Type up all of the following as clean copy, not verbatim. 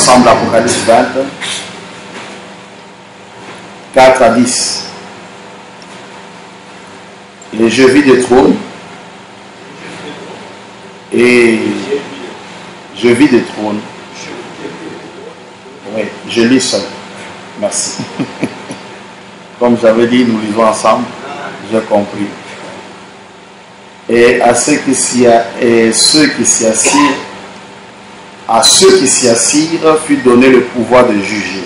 ensemble l'Apocalypse 20, 4 à 10. Et je vis des trônes. Et je vis des trônes. Oui, je lis seul. Merci. Comme j'avais dit, nous lisons ensemble. J'ai compris. Et à ceux qui s'y assirent, à ceux qui s'y assirent fut donné le pouvoir de juger.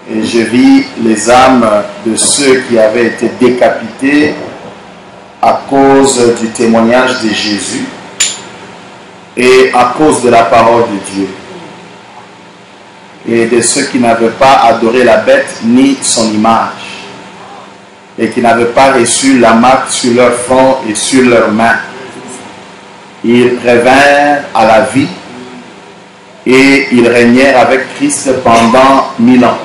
Et je vis les âmes de ceux qui avaient été décapités à cause du témoignage de Jésus et à cause de la parole de Dieu. Et de ceux qui n'avaient pas adoré la bête ni son image et qui n'avaient pas reçu la marque sur leur front et sur leurs mains. Ils revinrent à la vie et ils régnèrent avec Christ pendant 1000 ans.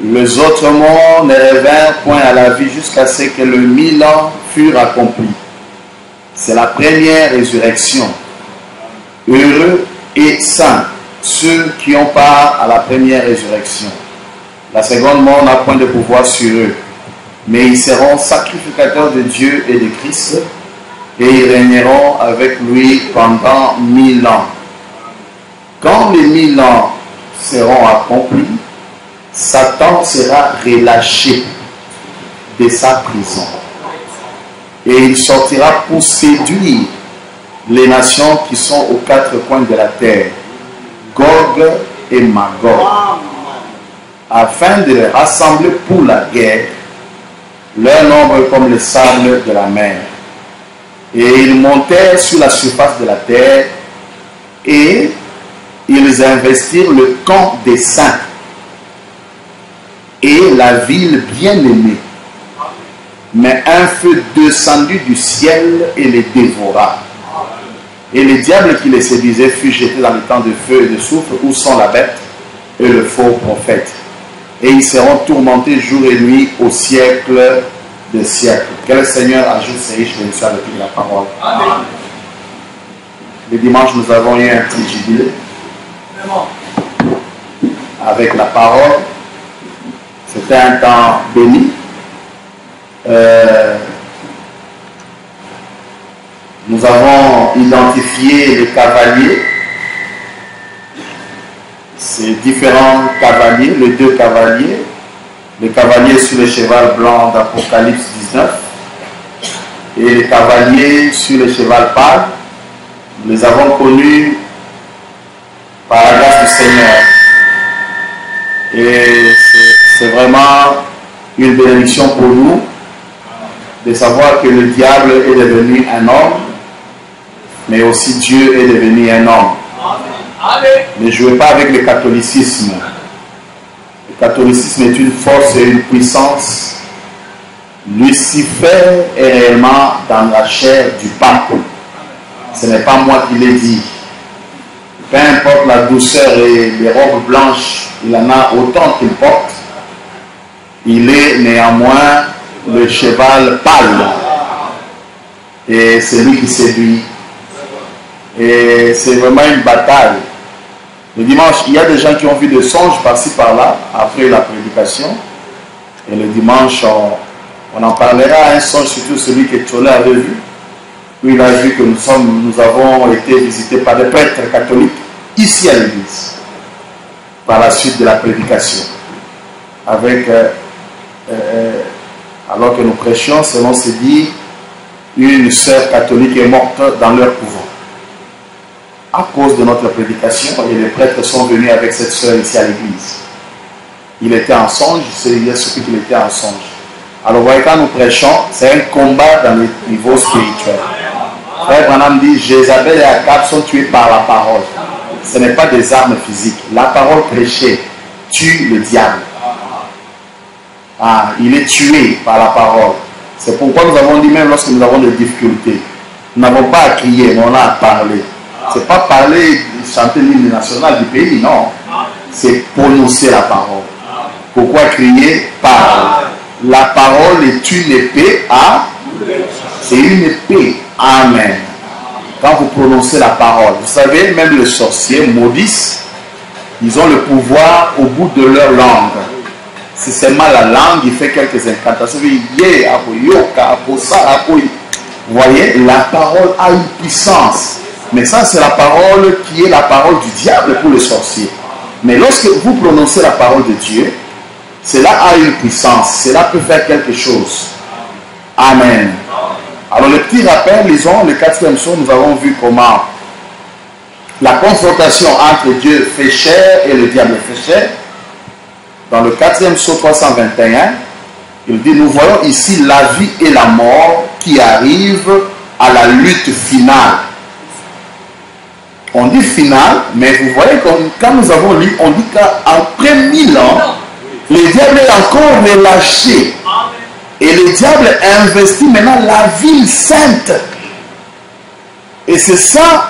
Les autres morts ne revinrent point à la vie jusqu'à ce que les 1000 ans furent accomplis. C'est la première résurrection. Heureux et saints ceux qui ont part à la première résurrection. La seconde mort n'a point de pouvoir sur eux, mais ils seront sacrificateurs de Dieu et de Christ, et ils régneront avec lui pendant 1000 ans. Quand les 1000 ans seront accomplis, Satan sera relâché de sa prison. Et il sortira pour séduire les nations qui sont aux quatre coins de la terre, Gog et Magog, afin de les rassembler pour la guerre, leur nombre comme le sable de la mer. Et ils montèrent sur la surface de la terre et ils investirent le camp des saints et la ville bien-aimée. Mais un feu descendu du ciel et les dévora. Et le diable qui les séduisait fut jeté dans le temps de feu et de soufre où sont la bête et le faux prophète. Et ils seront tourmentés jour et nuit au siècle des siècles. Que le Seigneur ajoute ses riches bénédictions avec la parole. Amen. Le dimanche, nous avons eu un petit jubilé avec la parole. C'était un temps béni. Nous avons identifié les cavaliers, ces différents cavaliers, les deux cavaliers, le cavalier sur le cheval blanc d'Apocalypse 19 et le cavalier sur le cheval pâle. Nous les avons connus par la grâce du Seigneur. Et c'est vraiment une bénédiction pour nous de savoir que le diable est devenu un homme, mais aussi Dieu est devenu un homme. Ne jouez pas avec le catholicisme. Le catholicisme est une force et une puissance. Lucifer est réellement dans la chair du pape. Ce n'est pas moi qui l'ai dit. Peu importe la douceur et les robes blanches, il en a autant qu'il porte. Il est néanmoins le cheval pâle. Et c'est lui qui séduit. Et c'est vraiment une bataille. Le dimanche, il y a des gens qui ont vu des songes par-ci par-là, après la prédication. Et le dimanche, on en parlera, un songe, surtout celui que Tcholé avait vu, où il a vu que nous avons été visités par des prêtres catholiques, ici à l'église, par la suite de la prédication. Avec, alors que nous prêchions, selon ce dit, une sœur catholique est morte dans leur couvent. À cause de notre prédication, et les prêtres sont venus avec cette sœur ici à l'église. Il était en songe, il a ce qu'il était en songe. Alors, vous voyez, quand nous prêchons, c'est un combat dans le niveau spirituel. Frère Branham dit, Jézabel et Akab sont tués par la parole. Ce n'est pas des armes physiques. La parole prêchée tue le diable. Ah, il est tué par la parole. C'est pourquoi nous avons dit, même lorsque nous avons des difficultés, nous n'avons pas à crier, mais on a à parler. Ce n'est pas parler, chanter l'hymne national du pays, non. C'est prononcer la parole. Pourquoi crier? Parle. La parole est une épée à... C'est une épée. Amen. quand vous prononcez la parole. Vous savez, même les sorciers maudissent, ils ont le pouvoir au bout de leur langue. C'est seulement la langue, il fait quelques incantations. Vous voyez, la parole a une puissance. Mais ça, c'est la parole qui est la parole du diable pour les sorciers. Mais lorsque vous prononcez la parole de Dieu, cela a une puissance. Cela peut faire quelque chose. Amen. Alors, le petit rappel, lisons le 4e psaume, nous avons vu comment la confrontation entre Dieu fait chair et le diable fait chair. Dans le 4e psaume 321, il dit, nous voyons ici la vie et la mort qui arrivent à la lutte finale. On dit finale, mais vous voyez, quand nous avons lu, on dit qu'après 1000 ans, le diable est encore relâché. Et le diable investit maintenant la ville sainte. Et c'est ça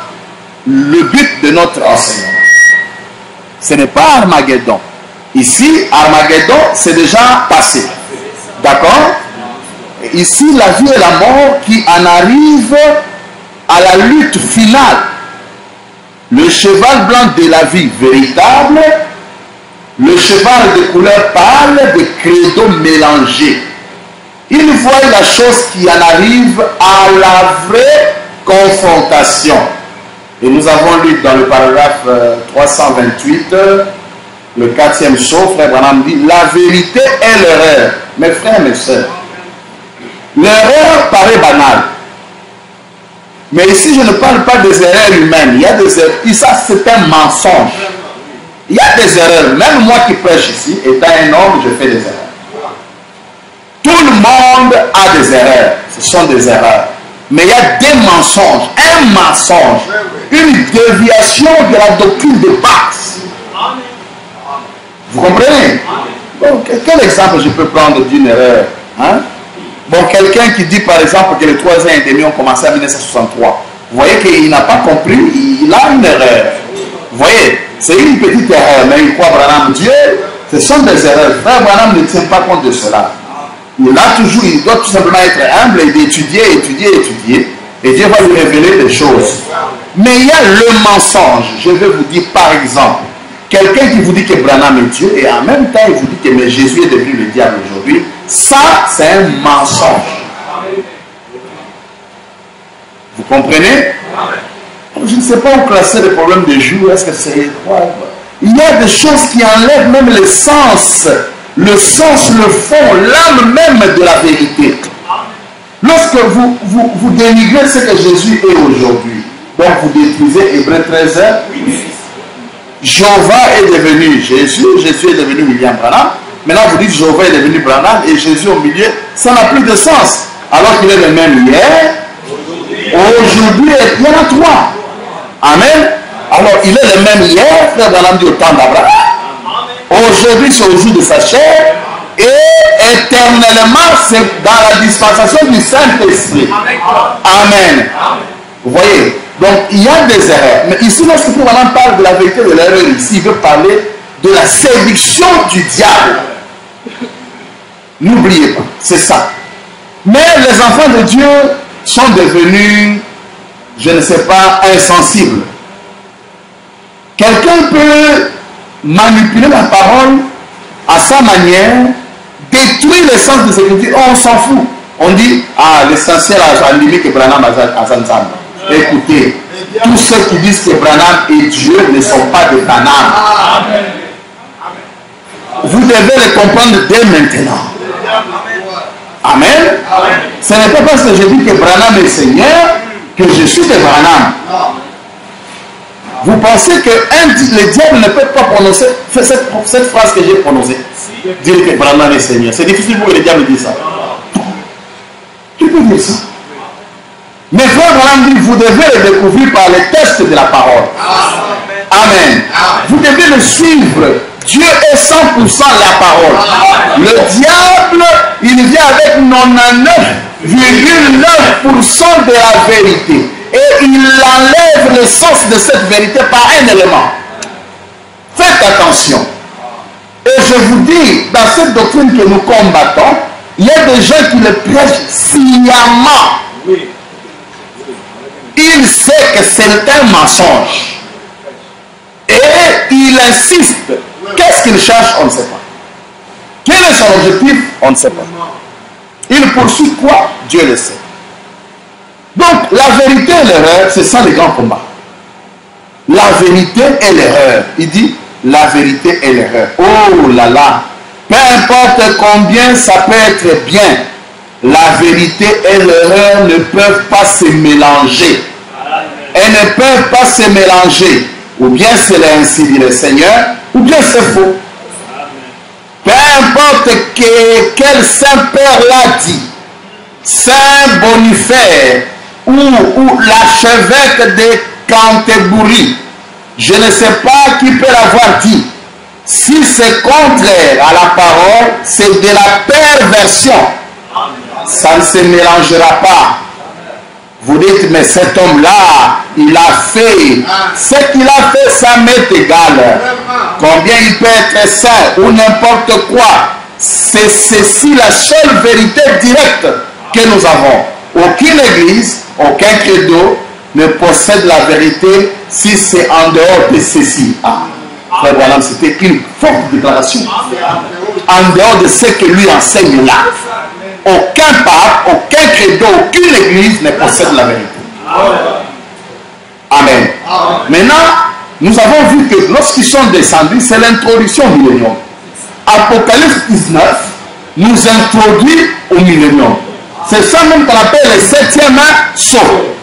le but de notre enseignement. Ce n'est pas Armageddon. Ici, Armageddon, c'est déjà passé. D'accord? Ici, la vie et la mort qui en arrivent à la lutte finale. Le cheval blanc de la vie véritable, le cheval de couleur pâle, de credo mélangé. Il voit la chose qui en arrive à la vraie confrontation. Et nous avons lu dans le paragraphe 328, le 4e psaume, frère Branham dit, la vérité est l'erreur. Mes frères, mes sœurs, l'erreur paraît banale. Mais ici, je ne parle pas des erreurs humaines. Il y a des erreurs. Et ça, c'est un mensonge. Il y a des erreurs. Même moi qui prêche ici, étant un homme, je fais des erreurs. Tout le monde a des erreurs. Ce sont des erreurs. Mais il y a des mensonges. Un mensonge. Une déviation de la doctrine de base. Vous comprenez? Bon, quel exemple je peux prendre d'une erreur? Hein? Bon, quelqu'un qui dit par exemple que les 3 ans et demi ont commencé en 1963. Vous voyez qu'il n'a pas compris, il a une erreur. Vous voyez, c'est une petite erreur, mais il croit Branham Dieu, ce sont des erreurs. Frère Branham ne tient pas compte de cela. Il doit tout simplement être humble et d'étudier, et Dieu va lui révéler des choses. Mais il y a le mensonge. Je vais vous dire par exemple, quelqu'un qui vous dit que Branham est Dieu et en même temps il vous dit que mais Jésus est devenu le diable aujourd'hui, ça c'est un mensonge. Vous comprenez? Je ne sais pas où classer le problème de jour. Est-ce que c'est quoi? Il y a des choses qui enlèvent même le sens, le fond, l'âme même de la vérité. Lorsque vous dénigrez ce que Jésus est aujourd'hui, donc vous détruisez Hébreux 13, Jéhovah est devenu Jésus, Jésus est devenu William Branham. Maintenant vous dites Jéhovah est devenu Branham et Jésus au milieu, ça n'a plus de sens. Alors qu'il est le même hier, aujourd'hui et il y en a 3. Amen. Alors il est le même hier, frère Branham dit au temps d'Abraham. Aujourd'hui c'est au jour de sa chair et éternellement c'est dans la dispensation du Saint-Esprit. Amen. Vous voyez? Donc il y a des erreurs. Mais ici, lorsque Branham parle de la vérité de l'erreur, ici, il veut parler de la séduction du diable. N'oubliez pas, c'est ça. Mais les enfants de Dieu sont devenus, je ne sais pas, insensibles. Quelqu'un peut manipuler la parole à sa manière, détruire le sens de ce qu'il dit. Oh, on s'en fout. On dit, ah, l'essentiel a limité que Branham a ensemble. Écoutez, tous ceux qui disent que Branham est Dieu ne sont pas de Branham. Vous devez le comprendre dès maintenant. Amen. Ce n'est pas parce que je dis que Branham est Seigneur que je suis de Branham. Vous pensez que le diable ne peut pas prononcer cette phrase que j'ai prononcée, dire que Branham est Seigneur. C'est difficile pour que le diable dise ça. Tu peux dire ça. Mais frère Branham dit, vous devez le découvrir par les tests de la parole. Amen. Vous devez le suivre. Dieu est 100% la parole. Le diable, il vient avec 99,9% de la vérité. Et il enlève le sens de cette vérité par un élément. Faites attention. Et je vous dis, dans cette doctrine que nous combattons, il y a des gens qui le prêchent sciemment. il sait que c'est un mensonge. Et il insiste. Qu'est-ce qu'il cherche? On ne sait pas. Quel est son objectif? On ne sait pas. Il poursuit quoi? Dieu le sait. Donc, la vérité et l'erreur, c'est ça le grand combat. La vérité et l'erreur. Il dit, la vérité et l'erreur. Oh là là. Peu importe combien ça peut être bien, la vérité et l'erreur ne peuvent pas se mélanger. Elles ne peuvent pas se mélanger. Ou bien c'est ainsi dit le Seigneur, ou bien c'est faux. Peu importe quel Saint-Père l'a dit, Saint Bonifaire ou l'archevêque de Canterbury, je ne sais pas qui peut l'avoir dit. Si c'est contraire à la parole, c'est de la perversion. Ça ne se mélangera pas. Vous dites, mais cet homme-là, il a fait, ce qu'il a fait, ça m'est égal. Combien il peut être saint ou n'importe quoi, c'est ceci la seule vérité directe que nous avons. Aucune église, aucun credo ne possède la vérité si c'est en dehors de ceci. Frère Branham, c'était une forte déclaration. En dehors de ce que lui enseigne là. Aucun pape, aucun credo, aucune église ne possède la vérité. Amen. Maintenant, nous avons vu que lorsqu'ils sont descendus, c'est l'introduction au millénium. Apocalypse 19 nous introduit au millénium. C'est ça même qu'on appelle le 7e saut.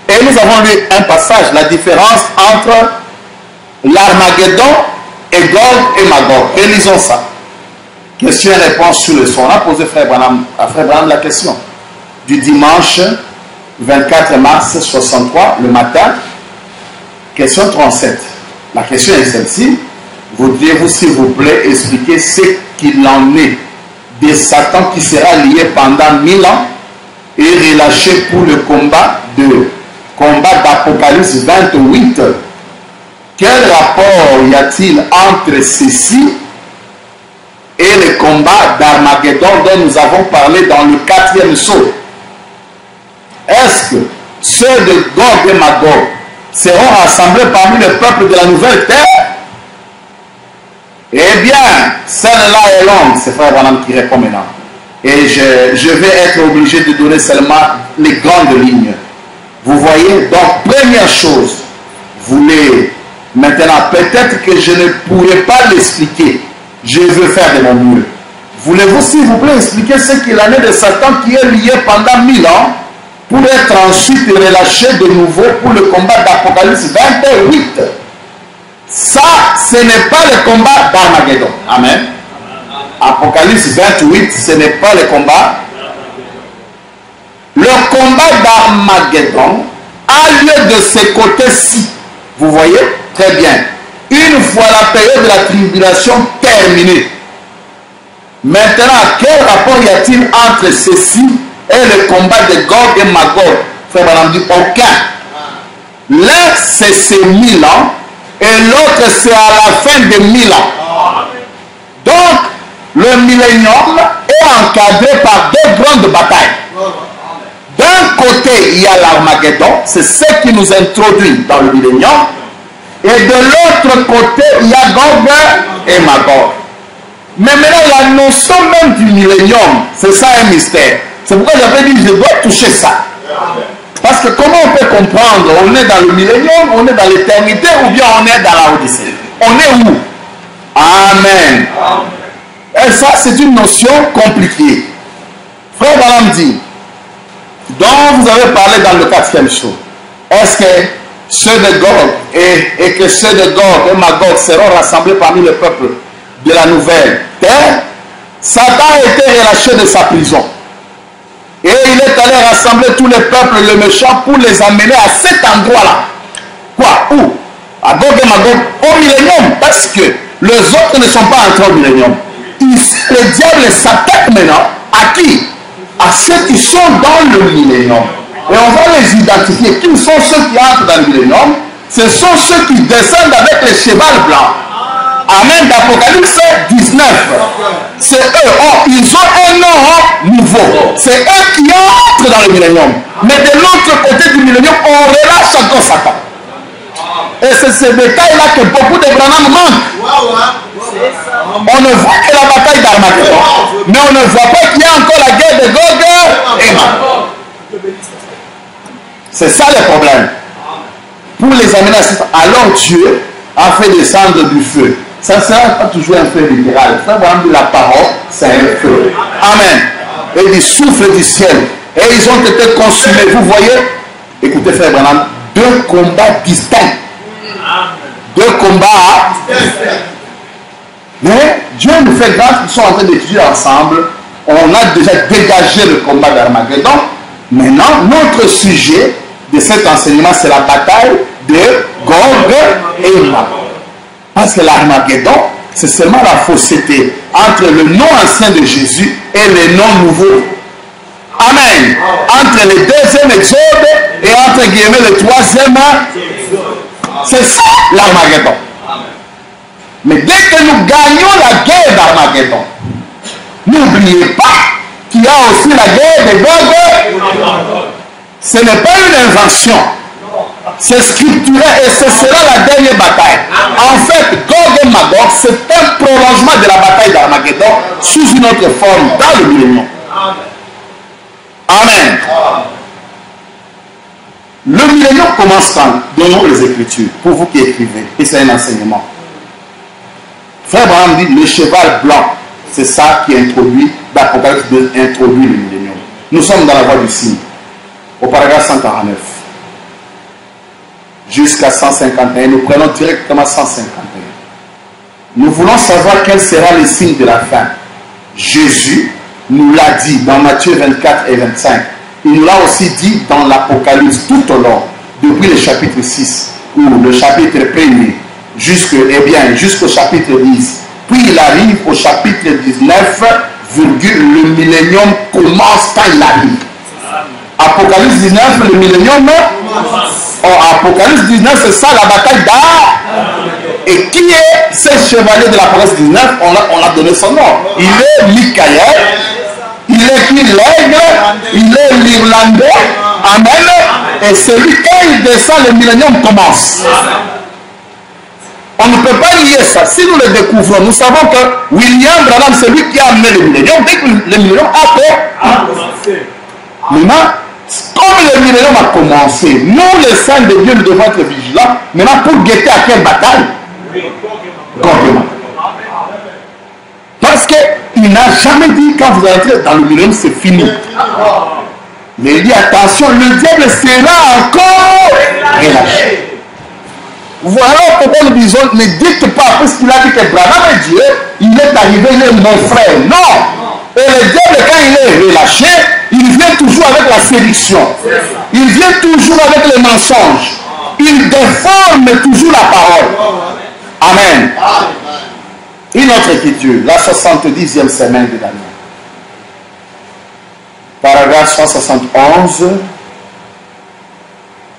Et nous avons lu un passage, la différence entre l'Armageddon et Gog et Magog. Relisons ça. Question et réponse sur le son. On a posé à Frère Branham la question du dimanche 24 mars 63, le matin. Question 37. La question est celle-ci. Voudriez-vous, s'il vous plaît, expliquer ce qu'il en est de Satan qui sera lié pendant 1000 ans et relâché pour le combat d'Apocalypse 28. Quel rapport y a-t-il entre ceci et le combat d'Armageddon dont nous avons parlé dans le 4e saut? Est-ce que ceux de Gog et Magog seront rassemblés parmi le peuple de la nouvelle terre? Eh bien, celle-là est longue, c'est Frère Branham qui répond maintenant. Et je vais être obligé de donner seulement les grandes lignes. Vous voyez? Donc, première chose, maintenant, peut-être que je ne pourrai pas l'expliquer. Je veux faire de mon mieux. Voulez-vous, s'il vous plaît, expliquer ce qu'il en est de Satan qui est lié pendant 1000 ans pour être ensuite relâché de nouveau pour le combat d'Apocalypse 28? Ça, ce n'est pas le combat d'Armageddon. Amen. Apocalypse 28, ce n'est pas le combat. Le combat d'Armageddon a lieu de ce côté-ci. Vous voyez? Très bien. Une fois la période de la tribulation terminée. Maintenant, quel rapport y a-t-il entre ceci et le combat de Gog et Magog? Frère Branham dit aucun. L'un, c'est ces 1000 ans et l'autre, c'est à la fin de 1000 ans. Donc, le millénium est encadré par deux grandes batailles. D'un côté, il y a l'Armageddon, c'est ce qui nous introduit dans le millénium. Et de l'autre côté, il y a Gog et Magog. Mais maintenant, la notion même du millénium, c'est ça un mystère. C'est pourquoi j'avais dit, je dois toucher ça. Parce que comment on peut comprendre? On est dans le millénium, on est dans l'éternité, ou bien on est dans la Odyssée? On est où? Amen. Et ça, c'est une notion compliquée. Frère Branham dit, dont vous avez parlé dans le 4e show, est-ce que ceux de Gog et que ceux de Gog et Magog seront rassemblés parmi le peuple de la nouvelle terre? Satan a été relâché de sa prison. Et il est allé rassembler tous les peuples, les méchants, pour les amener à cet endroit-là. Quoi? Où? À Gog et Magog, au millénium. Parce que les autres ne sont pas entrés au millénium. Ici, le diable s'attaque maintenant à qui? À ceux qui sont dans le millénium. Et on va les identifier. Qui sont ceux qui entrent dans le millénium? Ce sont ceux qui descendent avec les chevals blancs. Amen. D'Apocalypse 19. C'est eux. Oh, ils ont un nom nouveau. C'est eux qui entrent dans le millénium. Mais de l'autre côté du millénium, on relâche encore Satan. Et c'est ce détail-là que beaucoup de Branham manquent. On ne voit que la bataille d'Armageddon, mais on ne voit pas qu'il y a encore la guerre de Gog et Magog. C'est ça le problème. Pour les amener à ça, alors Dieu a fait descendre du feu. Ça ne sera pas toujours un feu littéral. Ça va dire la parole, c'est un feu. Amen. Et du souffle du ciel. Et ils ont été consumés. Vous voyez, écoutez frère Branham, deux combats distincts. Deux combats. Mais Dieu nous fait grâce qu'ils sont en train d'étudier ensemble. On a déjà dégagé le combat d'Armageddon. Maintenant, notre sujet de cet enseignement, c'est la bataille de Gog et Magog. Parce que l'Armageddon, c'est seulement la fausseté entre le nom ancien de Jésus et le nom nouveau. Amen. Entre le deuxième exode et entre guillemets le troisième. C'est ça l'Armageddon. Mais dès que nous gagnons la guerre d'Armageddon, n'oubliez pas qu'il y a aussi la guerre de Gog. Ce n'est pas une invention. C'est scripturel et ce sera la dernière bataille. En fait, Gog et Magog, c'est un prolongement de la bataille d'Armageddon sous une autre forme dans le millénium. Amen. Le millénium commence quand? Donnons les Écritures, pour vous qui écrivez. Et c'est un enseignement. Frère Branham dit le cheval blanc, c'est ça qui introduit, d'Apocalypse 2, introduit le millénium. Nous sommes dans la voie du signe, au paragraphe 149. Jusqu'à 151, nous prenons directement 151. Nous voulons savoir quel sera le signe de la fin. Jésus nous l'a dit dans Matthieu 24 et 25. Il nous l'a aussi dit dans l'Apocalypse tout au long, depuis le chapitre 6 ou le chapitre 1er jusqu'au chapitre 10. Puis il arrive au chapitre 19, le millénium commence quand il arrive. Apocalypse 19, le millénium. Apocalypse 19, c'est ça la bataille d'Ar. Et qui est ce chevalier de l'Apocalypse 19? On a donné son nom. Il est Michael. Il est qui? L'aigle. Il est l'Irlandais. Amen. Et celui quand il descend, le millénium commence. On ne peut pas nier ça. Si nous le découvrons, nous savons que William Branham, c'est lui qui a amené le millénium. Dès que le millénium a commencé. Maintenant, comme le millénium a commencé, nous les saints de Dieu, nous devons être vigilants. Maintenant, pour guetter à quelle bataille? Complètement. Parce qu'il n'a jamais dit quand vous entrez dans le millénium, c'est fini. Mais il dit attention, le diable sera encore relâché. Voilà pourquoi nous disons, ne dites pas, parce qu'il a dit que Branham est Dieu, il est arrivé, il est mon frère. Non. Et le diable, quand il est relâché, il vient toujours avec la séduction. Il vient toujours avec les mensonges. Il déforme toujours la parole. Amen. Une autre écriture, la 70e semaine de Daniel. Paragraphe 171.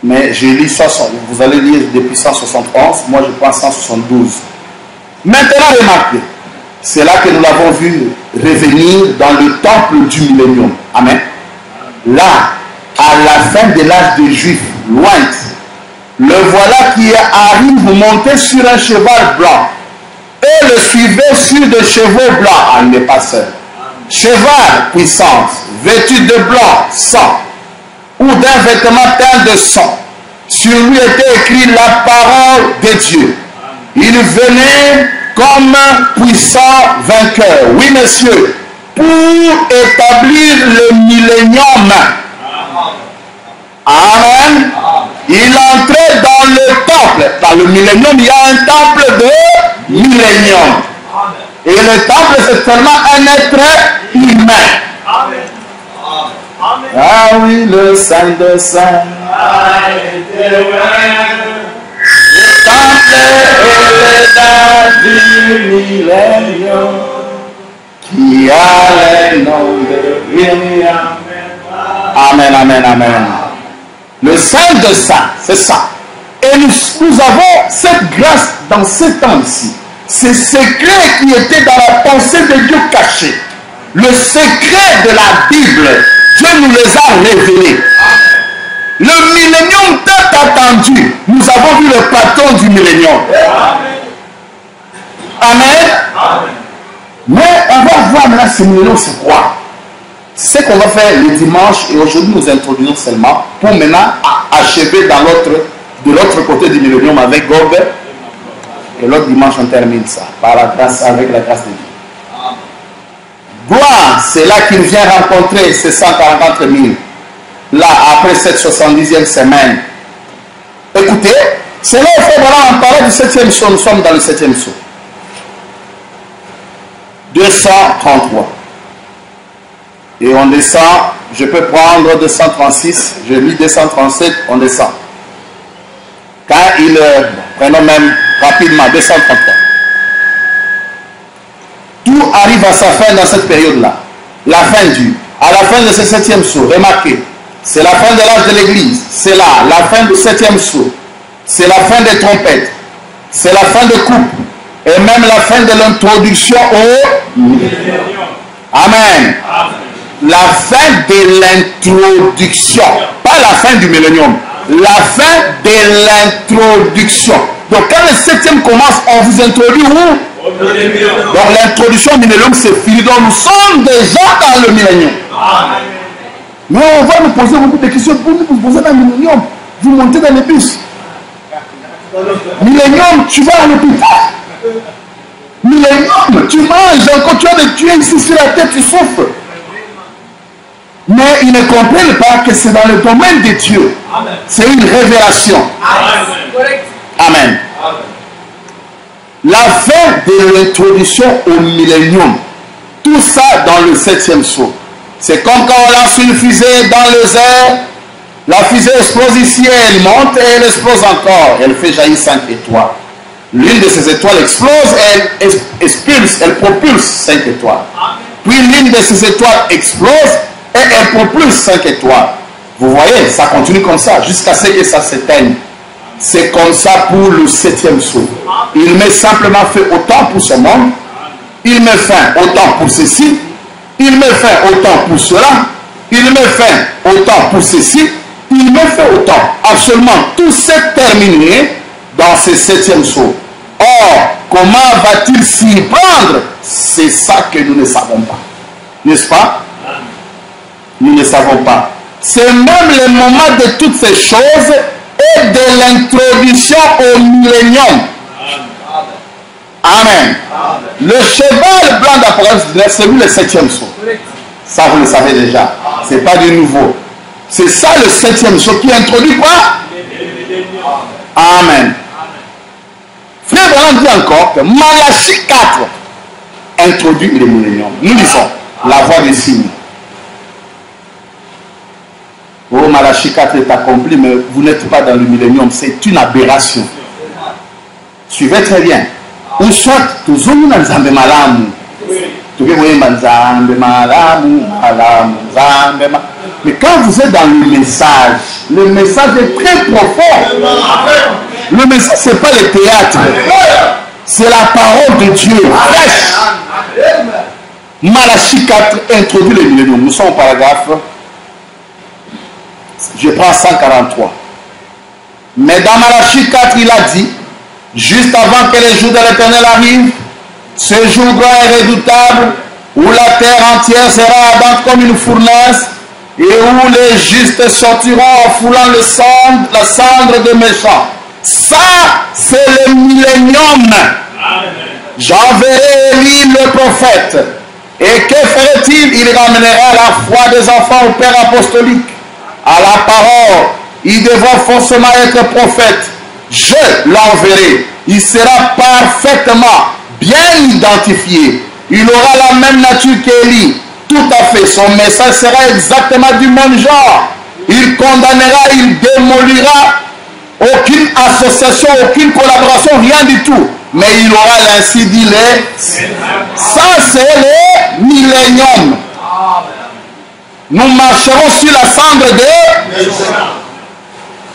Mais je lis 60. Vous allez lire depuis 171. Moi, je prends 172. Maintenant, remarquez. C'est là que nous l'avons vu revenir dans le temple du millénium. Amen. Là, à la fin de l'âge des Juifs, loin, le voilà qui arrive monté sur un cheval blanc. Et le suivait sur des chevaux blancs. Ah, il n'est pas seul. Cheval, puissance, vêtu de blanc, sang, ou d'un vêtement teint de sang. Sur lui était écrit la parole de Dieu. Il venait comme puissant vainqueur. Oui, messieurs, pour établir le millénium. Amen. Il entrait dans le temple. Dans le millénium, il y a un temple de millénium. Et le temple, c'est seulement un être humain. Amen. Ah oui, le Saint de Saint. Le temple est le du millénium qui a le nom de William. Amen, amen, amen. Le Saint de Saint, c'est ça. Et nous avons cette grâce dans ces temps-ci Ces secrets qui étaient dans la pensée de Dieu cachés. Le secret de la Bible, Dieu nous les a révélés. Le millénium tant attendu, nous avons vu le patron du millénium. Amen. Mais on va voir maintenant ce millénium c'est quoi. C'est ce qu'on va faire le dimanche et aujourd'hui nous introduisons seulement pour maintenant achever de l'autre côté du millénium avec Gog. Et l'autre dimanche on termine ça par la grâce, avec la grâce de Dieu. Gloire, c'est là qu'il vient rencontrer ces 144 000. Là, après cette 70e semaine. Écoutez, c'est là, voilà, on parlait du 7e saut. Nous sommes dans le 7e saut. 233. Et on descend, je peux prendre 236, je lis 237, on descend. Quand il, prenons même rapidement, 233. Tout arrive à sa fin dans cette période-là. La fin à la fin de ce 7e saut, remarquez, c'est la fin de l'âge de l'église, c'est là, la fin du 7e saut, c'est la fin des trompettes, c'est la fin de coupe, et même la fin de l'introduction au millénium. Amen. La fin de l'introduction, pas la fin du millénium, la fin de l'introduction. Donc quand le 7e commence, on vous introduit où? Donc l'introduction au millénium c'est fini, donc nous sommes déjà dans le millénium. Mais on va nous poser beaucoup de questions pour nous poser dans le millénium. Vous montez dans les bus. Millénium, tu vas à l'hôpital. Millénium, tu manges encore, tu as des tuyaux ici sur la tête, tu souffres. Mais ils ne comprennent pas que c'est dans le domaine de Dieu. C'est une révélation. Amen. La fin de l'introduction au millénium. Tout ça dans le 7e saut. C'est comme quand on lance une fusée dans les airs. La fusée explose ici, elle monte et elle explose encore. Elle fait jaillir 5 étoiles. L'une de ces étoiles explose et elle propulse 5 étoiles. Puis l'une de ces étoiles explose et elle propulse 5 étoiles. Vous voyez, ça continue comme ça jusqu'à ce que ça s'éteigne. C'est comme ça pour le 7e saut. Il met simplement fait autant pour ce monde. Il met fin autant pour ceci. Il met fin autant pour cela. Il met fin autant pour ceci. Il met fin autant. Absolument tout s'est terminé dans ce 7e saut. Or, comment va-t-il s'y prendre? C'est ça que nous ne savons pas. N'est-ce pas? Nous ne savons pas. C'est même le moment de toutes ces choses et de l'introduction au millénium. Amen. Le cheval blanc d'Apocalypse 19, c'est lui le 7e saut. Ça, vous le savez déjà. Ce n'est pas du nouveau. C'est ça le 7e saut qui introduit quoi? Amen. Frère Branham dit encore que Malachie 4 introduit le millénium. Nous lisons la voix des signes. Oh, Malachie 4 est accompli, mais vous n'êtes pas dans le millénium. C'est une aberration. Suivez très bien. Ou soit, toujours nous dans Zambé Malamu. Mais quand vous êtes dans le message est très profond. Le message, ce n'est pas le théâtre. C'est la parole de Dieu. Malachie 4 introduit le millénium. Nous sommes au paragraphe. Je prends 143. Mais dans Malachie 4, il a dit, juste avant que les jours de l'Éternel arrivent, ce jour grand et redoutable, où la terre entière sera ardente comme une fournaise, et où les justes sortiront en foulant la cendre des méchants. Ça, c'est le millénium. J'enverrai Élie le prophète. Et que ferait-il? Il ramènera la foi des enfants au Père apostolique. À la parole, il devra forcément être prophète. Je l'enverrai. Il sera parfaitement bien identifié. Il aura la même nature qu'Élie. Tout à fait. Son message sera exactement du même genre. Il condamnera, il démolira. Aucune association, aucune collaboration, rien du tout. Mais il aura ainsi dit ça, c'est le millénium. Nous marcherons sur la cendre de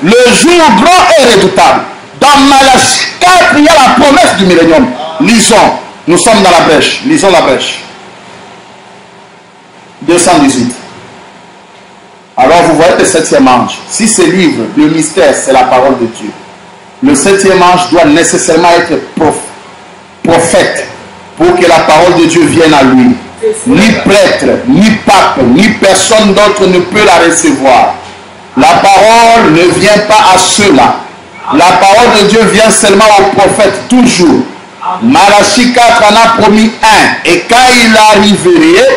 le jour grand et redoutable. Dans Malachie 4, il y a la promesse du millénium. Lisons. Nous sommes dans la brèche. Lisons la brèche. 218. Alors vous voyez le 7e ange. Si ce livre, le mystère, c'est la parole de Dieu, le 7e ange doit nécessairement être prophète pour que la parole de Dieu vienne à lui. Ni prêtre, ni pape, ni personne d'autre ne peut la recevoir. La parole ne vient pas à ceux-là. La parole de Dieu vient seulement aux prophètes, toujours. Malachie 4 en a promis un. Et quand il arriverait,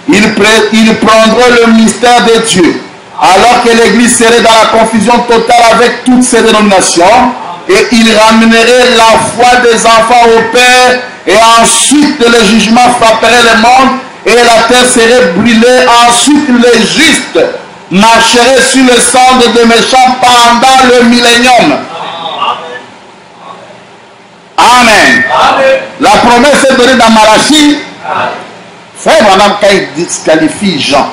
il prendrait le mystère de Dieu. Alors que l'Église serait dans la confusion totale avec toutes ces dénominations, et il ramènerait la foi des enfants au Père, et ensuite le jugement frapperait le monde, et la terre serait brûlée. Ensuite les justes marcheraient sur le sang des méchants pendant le millénium. Amen. La promesse est donnée dans Malachie. Frère Branham, quand il disqualifie Jean,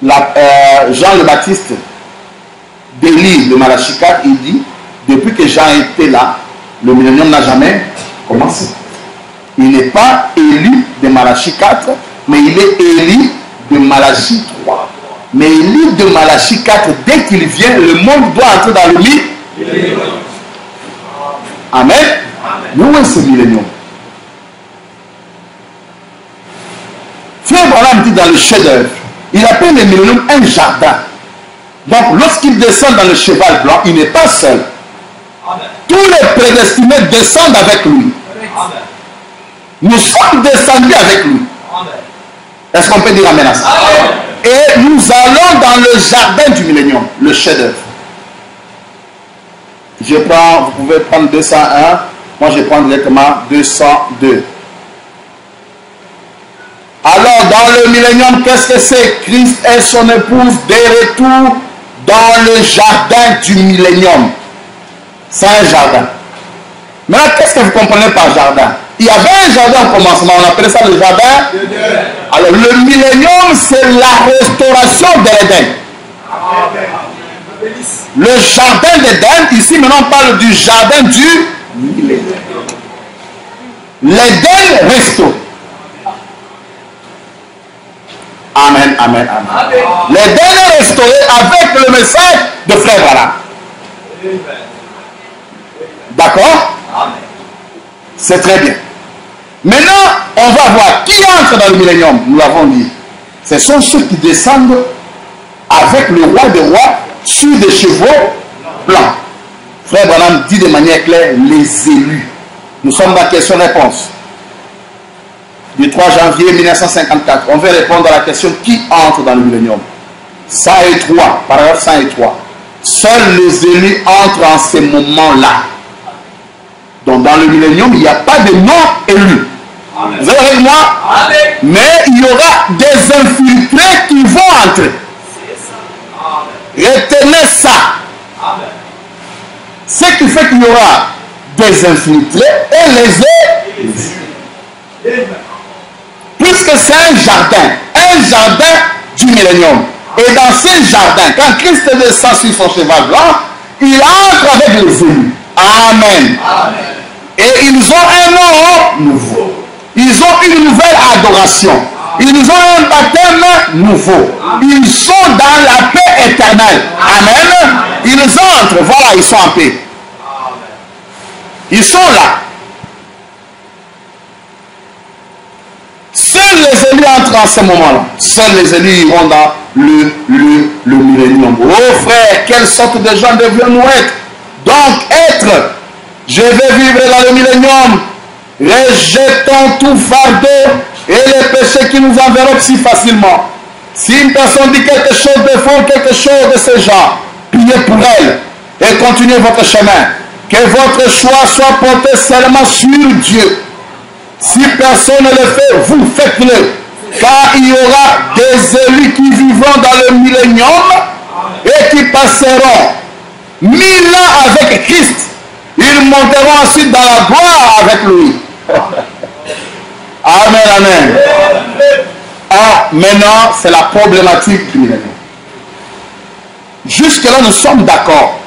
Jean le Baptiste des livres de Malachie 4, il dit, depuis que Jean était là, le millénium n'a jamais commencé. Il n'est pas élu de Malachie 4, mais il est élu de Malachie 3. Mais élu de Malachie 4, dès qu'il vient, le monde doit entrer dans le millénium. Amen. Où est ce millénium? Frère Branham dit dans le chef-d'œuvre, il appelle le millénium un jardin. Donc lorsqu'il descend dans le cheval blanc, il n'est pas seul. Tous les prédestinés descendent avec lui. Nous sommes descendus avec lui. Est-ce qu'on peut dire amen à ça? Et nous allons dans le jardin du millénium, le chef-d'œuvre. Je prends, vous pouvez prendre 201, moi je prends directement 202. Alors dans le millénium, qu'est-ce que c'est? Christ et son épouse de retour dans le jardin du millénium. C'est un jardin. Maintenant, qu'est-ce que vous comprenez par jardin? Il y avait un jardin au commencement, on appelait ça le jardin. Alors le millénium, c'est la restauration de l'Éden. Le jardin d'Éden, ici maintenant on parle du jardin du millénium. L'Éden restauré. Amen, amen, amen. L'Éden est restauré avec le message de Frère Branham. D'accord? C'est très bien. Maintenant, on va voir qui entre dans le millénium. Nous l'avons dit. Ce sont ceux qui descendent avec le roi des rois sur des chevaux blancs. Frère Branham dit de manière claire, les élus. Nous sommes dans question-réponse. Du 3 janvier 1954. On va répondre à la question qui entre dans le millénium. 103, paragraphe 103. Seuls les élus entrent en ces moments-là. Donc dans le millénium, il n'y a pas de non-élus. Vous êtes avec moi? Amen. Mais il y aura des infiltrés qui vont entrer. Retenez ça. Amen. Ce qui fait qu'il y aura des infiltrés et les élus. Puisque c'est un jardin du millénium. Et dans ce jardin, quand Christ descend sur son cheval blanc, il entre avec les élus. Amen. Amen. Et ils ont un nom nouveau. Ils ont une nouvelle adoration. Ils ont un baptême nouveau. Ils sont dans la paix éternelle. Amen. Ils entrent, voilà, ils sont en paix. Ils sont là. Seuls les élus entrent en ce moment-là. Seuls les élus iront dans le millénium. Oh frère, quelle sorte de gens devions-nous être? Donc être, je vais vivre dans le millénium. Rejetons tout fardeau et les péchés qui nous enveloppent si facilement. Si une personne dit quelque chose de faux, quelque chose de ce genre, priez pour elle et continuez votre chemin. Que votre choix soit porté seulement sur Dieu. Si personne ne le fait, vous faites-le. Car il y aura des élus qui vivront dans le millénium et qui passeront 1000 ans avec Christ. Ils monteront ensuite dans la gloire avec lui. Amen, amen. Ah, maintenant, c'est la problématique du millénium. Jusque-là, nous sommes d'accord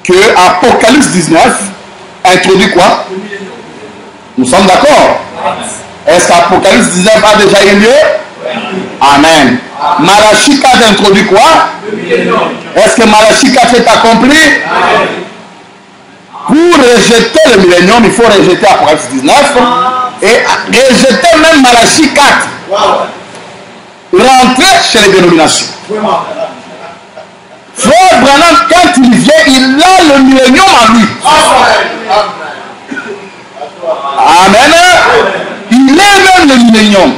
que Apocalypse 19 introduit quoi? Nous sommes d'accord? Est-ce qu'Apocalypse 19 a déjà eu lieu? Amen. Malachie 4 introduit quoi? Est-ce que Malachie 4 est accompli? Pour rejeter le millénium, il faut rejeter Apocalypse 19 et rejeter même Malachie 4. Rentrer chez les dénominations. Frère Branham, quand il vient, il a le millénium en lui. Amen. Il est même le millénium.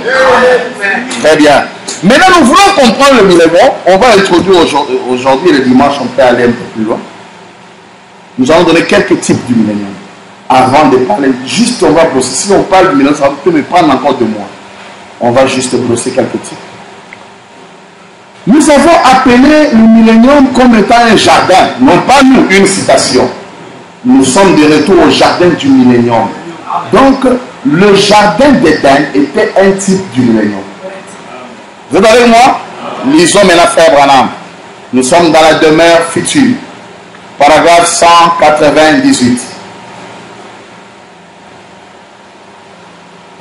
Très bien. Maintenant, nous voulons comprendre le millénium. On va introduire aujourd'hui, le dimanche, on peut aller un peu plus loin. Nous allons donner quelques types du millénium. Avant de parler, juste on va brosser. Si on parle du millénium, ça peut me prendre encore 2 mois. On va juste brosser quelques types. Nous avons appelé le millénium comme étant un jardin. Non pas nous, une citation. Nous sommes de retour au jardin du millénium. Donc, le jardin d'Éden était un type du millénium. Vous êtes avec moi? Lisons maintenant frère Branham. Nous sommes dans la demeure future. Paragraphe 198.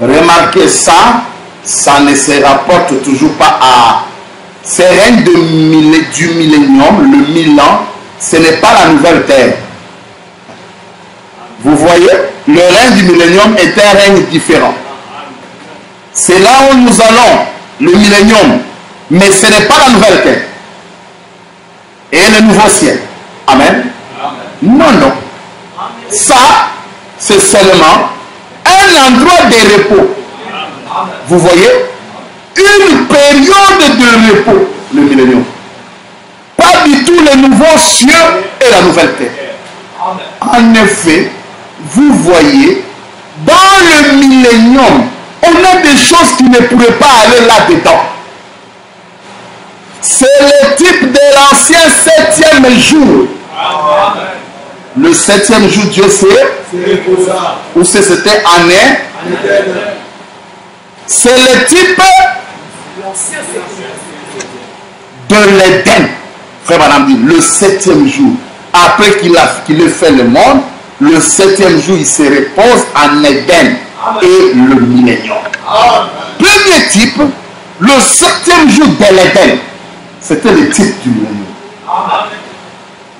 Remarquez ça, ça ne se rapporte toujours pas à ces règnes du millénium, le 1000 ans, ce n'est pas la nouvelle terre. Vous voyez, le règne du millénium est un règne différent. C'est là où nous allons, le millénium, mais ce n'est pas la nouvelle terre. Et le nouveau ciel. Amen. Non, non. Ça, c'est seulement un endroit de repos. Vous voyez, une période de repos, le millénium. Pas du tout les nouveaux cieux et la nouvelle terre. En effet, vous voyez, dans le millénium, on a des choses qui ne pourraient pas aller là-dedans. C'est le type de l'ancien 7e jour. Le 7e jour, Dieu sait où c'était année. C'est le type de l'Éden. Frère Madame dit, le 7e jour, après qu'il ait fait le monde, le 7e jour, il se repose en Éden et le millénium. Premier type, le 7e jour de l'Éden, c'était le type du millénium.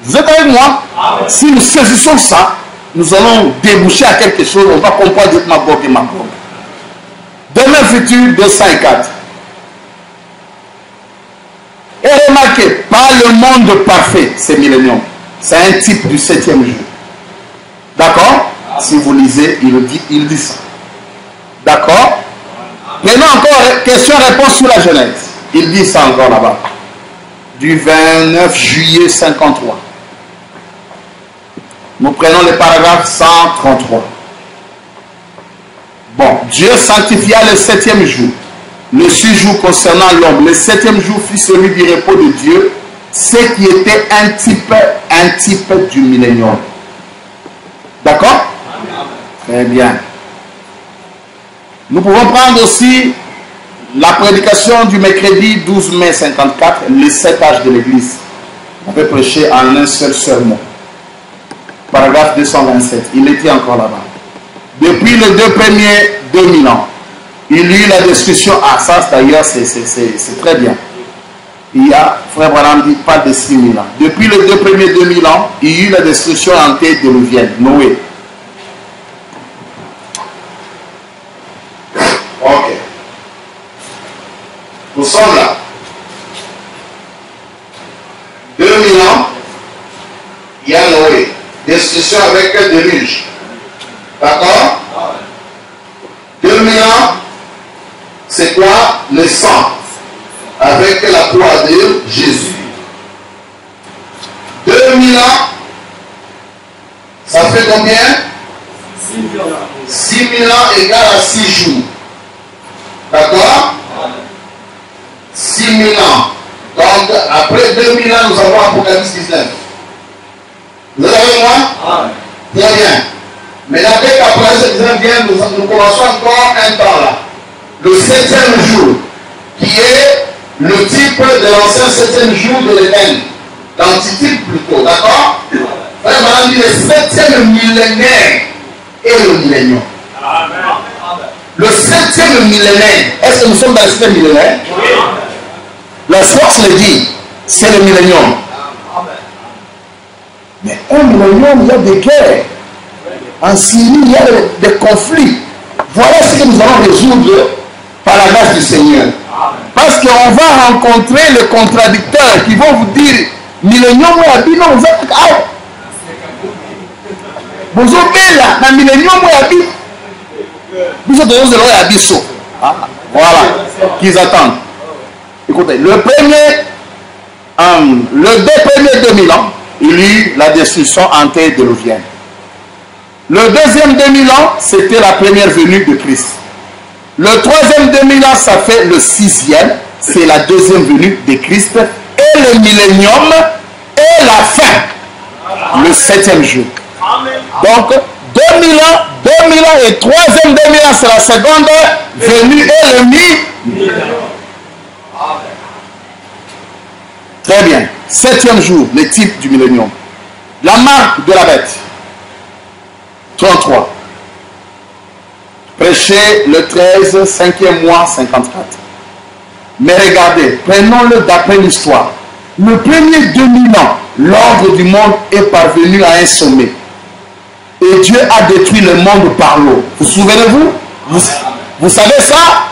Vous êtes avec moi? Si nous saisissons ça, nous allons déboucher à quelque chose, on va comprendre ma boque et ma boque. Demeure future 204. Et remarquez, pas le monde parfait, c'est millénium. C'est un type du 7e jour. D'accord? Si vous lisez, il dit ça. D'accord? Maintenant encore, question-réponse sur la Genèse. Il dit ça encore là-bas. Du 29 juillet 53. Nous prenons le paragraphe 133. Bon, Dieu sanctifia le 7e jour, le 6 jours concernant l'homme. Le 7e jour fut celui du repos de Dieu, ce qui était un type du millénium. D'accord? Très bien. Nous pouvons prendre aussi la prédication du mercredi 12 mai 54, les 7 âges de l'Église. On peut prêcher en un seul sermon. Paragraphe 227. Il était encore là-bas. Depuis les 2 premiers 2000 ans, il y a eu la destruction. Ah, ça d'ailleurs, c'est très bien. Il y a, frère Branham dit, pas de 6000 ans. Depuis les 2 premiers 2000 ans, il y a eu la destruction en terre déluvienne, Noé. Ok. Nous sommes là. 2000 ans, il y a Noé. Destruction avec un déluge. D'accord? 2000 ans, c'est quoi? Le sang. Avec la croix de Jésus. 2000 ans, ça fait combien? 6000 ans égale à 6 jours. D'accord? 6000 ans. Donc, après 2000 ans, nous avons Apocalypse 19. Vous êtes avec moi? Très bien. Mais dès qu'Apocalypse 19 vient, nous commençons encore un temps là. Le 7e jour, qui est le type de l'ancien 7e jour de l'Éden. L'antitype plutôt, d'accord? Frère Madame dit le 7e millénaire et le millénium. Amen. Le 7e millénaire, est-ce que nous sommes dans le 7e millénaire? Oui. La science le dit, c'est le millénium. Mais un millénium, il y a des guerres. En Syrie, il y a des conflits. Voilà ce que nous allons résoudre par la grâce du Seigneur. Parce qu'on va rencontrer les contradicteurs qui vont vous dire millénium ou habit, non, vous êtes out. Vous êtes là, dans millénium ou habit. Vous êtes dans le habit. Voilà, qu'ils attendent. Écoutez, les deux premiers 2000 ans, il y eut la destruction antédiluvienne. Le deuxième 2000 ans, c'était la première venue de Christ. Le troisième 2000 ans, ça fait le 6e, c'est la deuxième venue de Christ. Et le millénium est la fin, le 7e jour. Donc, 2000 ans et troisième 2000 ans, c'est la seconde venue et le millénium. Très bien. 7e jour, le type du millénium. La marque de la bête. 33. Prêché le 13, 5e mois, 54. Mais regardez, prenons-le d'après l'histoire. Le premier 2000 ans, l'ordre du monde est parvenu à un sommet. Et Dieu a détruit le monde par l'eau. Vous souvenez-vous? Vous savez ça?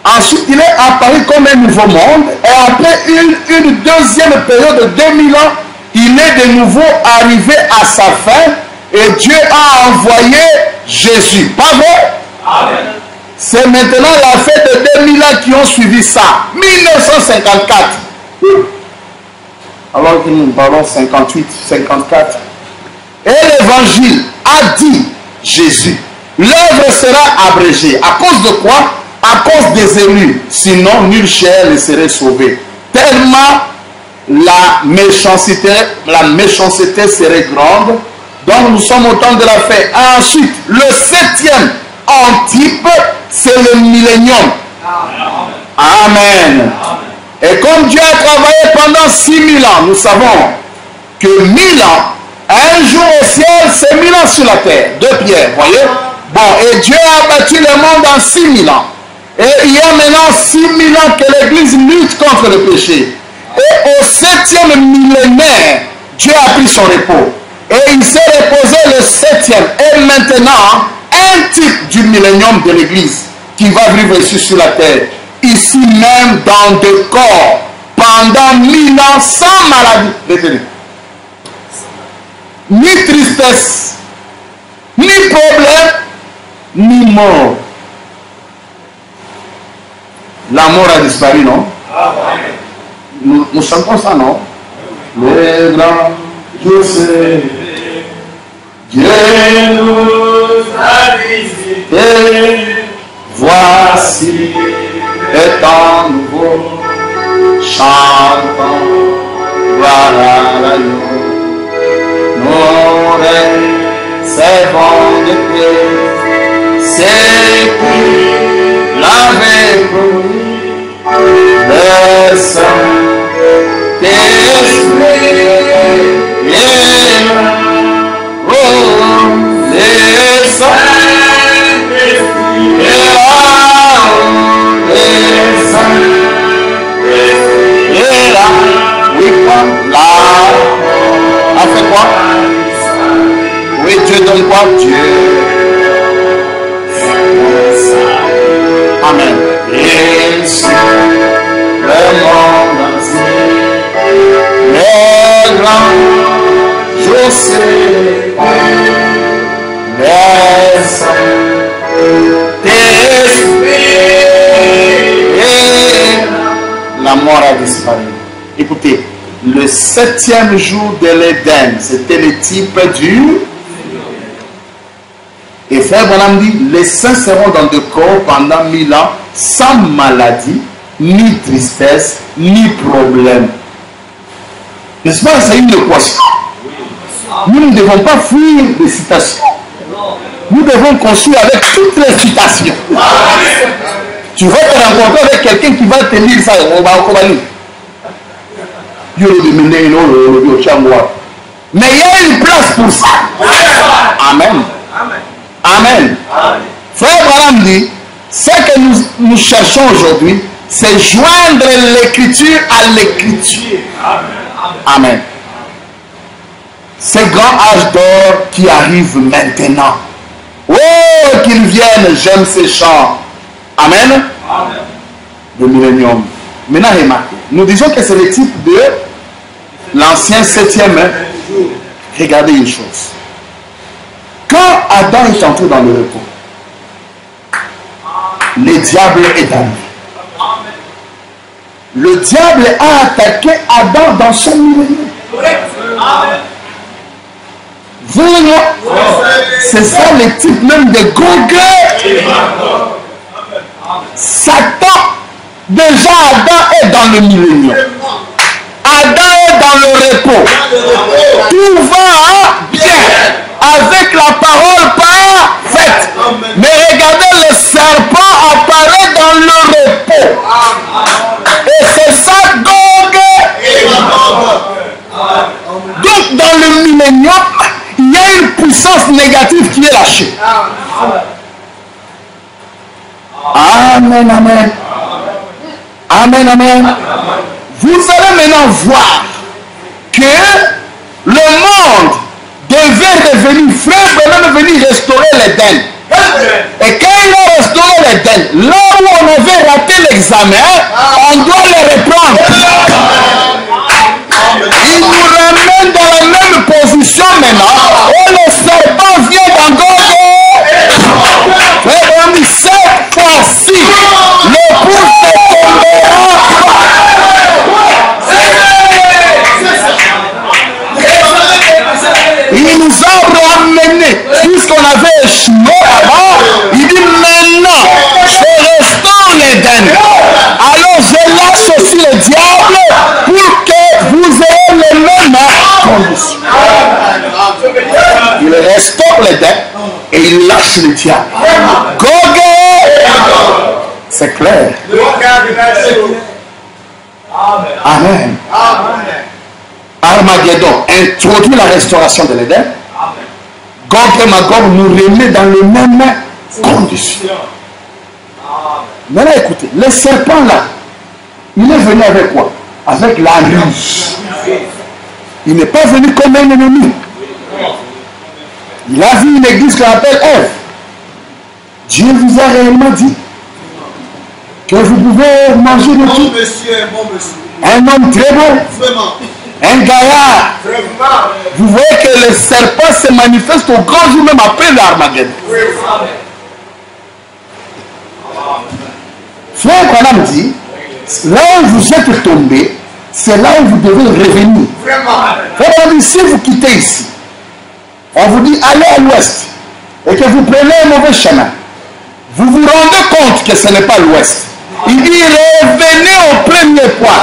Ensuite, il est apparu comme un nouveau monde. Et après une deuxième période de 2000 ans, il est de nouveau arrivé à sa fin. Et Dieu a envoyé Jésus. Pas vrai? Amen. C'est maintenant la fête de 2000 ans qui ont suivi ça. 1954. Alors que nous parlons 58, 54. Et l'évangile a dit Jésus. L'œuvre sera abrégée. À cause de quoi? À cause des élus. Sinon, nulle chair ne serait sauvée. Tellement la méchanceté serait grande. Donc nous sommes au temps de la fête. Ensuite, le 7e antipe, c'est le millénium. Amen. Et comme Dieu a travaillé pendant 6000 ans, nous savons que 1000 ans, un jour au ciel, c'est 1000 ans sur la terre. 2 pierres, voyez? Bon, et Dieu a bâti le monde en 6000 ans. Et il y a maintenant 6000 ans que l'Église lutte contre le péché. Et au 7e millénaire, Dieu a pris son repos. Et il s'est reposé le 7e. Et maintenant, un type du millénium de l'Église qui va vivre ici sur la terre, ici même dans des corps, pendant 1000 ans, sans maladie. Retenez. Ni tristesse, ni problème, ni mort. La mort a disparu, non? Nous chantons ça, non? Le grand, je sais, Dieu nous a visités, voici le temps nouveau, chantons, voilà l'agneau, nous recevons de Christ, c'est qui l'avait promis, le Saint-Esprit est là. Oh, le Saint-Esprit est là. Le Saint-Esprit est là. Oui, quoi? Là. A fait quoi? Oui, Dieu donne quoi? Dieu. Amen. Et sur le monde entier, les grands jours célébrés, les Saint-Esprit, la mort a disparu. Écoutez, le 7e jour de l'Éden, c'était le type du... Et frère Branham dit, les saints seront dans le corps pendant 1000 ans, sans maladie, ni tristesse, ni problème. N'est-ce pas? C'est une équation. Nous ne devons pas fuir les citations. Nous devons construire avec toutes les citations. Tu vas te rencontrer avec quelqu'un qui va te lire ça. On va lire. Mais il y a une place pour ça. Amen. Amen. Frère Branham dit, ce que nous cherchons aujourd'hui, c'est joindre l'écriture à l'écriture. Amen. Ce grand âge d'or qui arrive maintenant. Oh, qu'il vienne, j'aime ces chants. Amen. Le millénium. Maintenant, remarquez, nous disons que c'est le type de l'ancien 7e. Regardez une chose. Quand Adam est entré dans le repos, le diable est arrivé. Le diable a attaqué Adam dans son millénium. Voyez-moi, c'est ça le type même de Gog. Satan, déjà Adam est dans le millénium. Adam est dans le repos. Tout va bien avec la parole parfaite. Mais regardez, le serpent apparaît dans le repos. Et c'est ça Gog. Donc dans le millénium, il y a une puissance négative qui est lâchée. Amen, amen. Amen, amen. Vous allez maintenant voir que le monde devait revenir, frère Branham venir restaurer l'Éden. Et quand il a restauré l'Éden, là où on avait raté l'examen, on doit le reprendre. Il nous ramène dans la même position maintenant, où le serpent vient dans Gog. Frère Branham dit, cette fois-ci, le pouce ne tombera pas. Il nous a ramené, puisqu'on avait échoué avant, il dit maintenant, je restaure l'Éden. Alors je lâche aussi le diable pour que vous ayez les mêmes conditions. Il restaure l'Éden et il lâche le diable. Gog, c'est clair. Amen. Armageddon introduit la restauration de l'Éden. Gog et Magog nous remet dans les mêmes conditions. Maintenant écoutez, le serpent là, il est venu avec quoi? Avec la ruse. Il n'est pas venu comme un ennemi. Il a vu une église qu'on appelle Ève. Dieu vous a réellement dit que vous pouvez manger de tout. Un homme très beau. Un gaillard. Vous voyez que le serpent se manifeste au grand jour même après l'Armageddon. Frère Branham dit, là où vous êtes tombé, c'est là où vous devez revenir. Frère Branham dit, si vous quittez ici, on vous dit allez à l'ouest et que vous prenez un mauvais chemin, vous vous rendez compte que ce n'est pas l'ouest. Il dit revenez au premier point